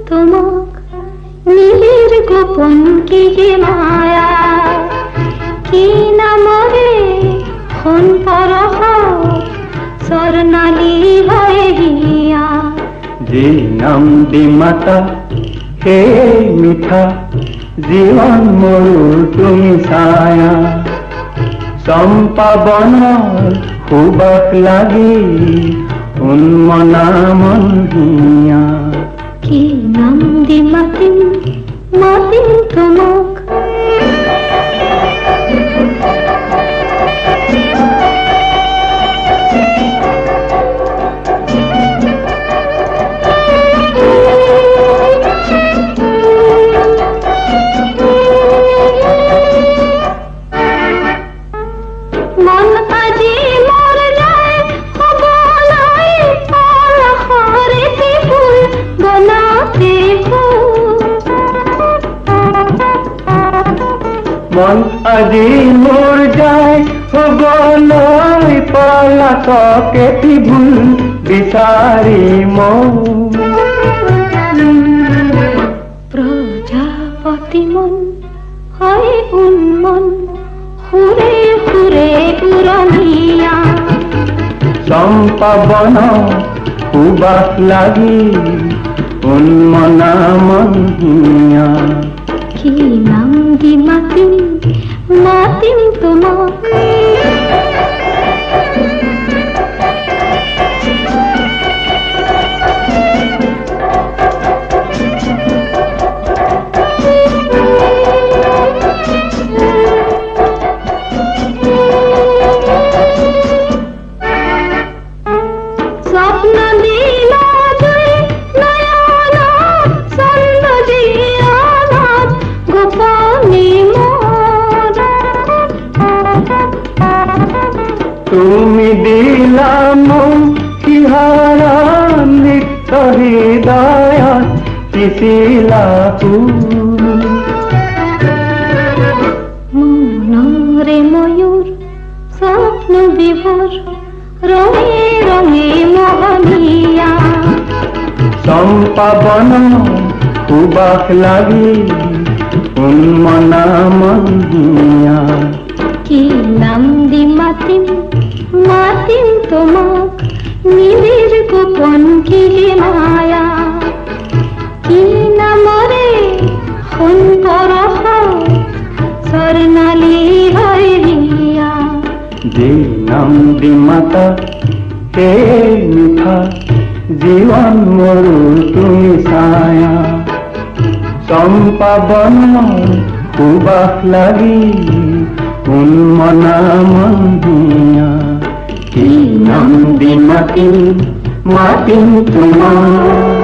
তোমাক নীলের গোপন কি যে মায়া কি নামরে হন পরহ স্বর্ণালী হয়ে হিয়া যে নাম দি মাতা হে মিঠা জীবন মরুর তুমি ছায়া চম্পা বনৰ সুবাস লাগি উন্মনা মন হিয়া কি নাম দি মাতিম মাতিম তোমাক মন আজি মর যায় বলাই আর হরেতে ফুল বনাতে মন আজি মোর যায় গলৈ পলাতকে ভুল বিচাৰি মৌ প্রজাপতি মন হয় উন্মন হুরে হুরে পুরনিয়া চম্পা বন সুবাস লাগি উন্মনা মন হিয়া কি নাম দি মাতিম মাতিম তোমাক স্বপ্ন দিল তুই নয়ন ছন্দ জিয়ন গোপনী মোর তুমি দিলা মোক সিহাৰা নিত্য হৃদয়ত পিছিলা মনরে ময়ূর স্বপ্ন বিভোর রঙে রঙে মোহনিয়া চম্পা বন সুবাস লাগি উন্মনা মন হিয়া কি নাম দি মাতিম মাতিম তোমাক নীলের গোপন কি যে মায়া কি নামরে হন পরহ স্বর্ণালী হয়ে হিয়া যে নাম দি মাতা হে মিঠা জীবন মরু তুমি ছায়া চম্পা বন সুবাস লাগি উন্মনা মন হিয়া কি নাম দি মাতিম মাতিম তোমাক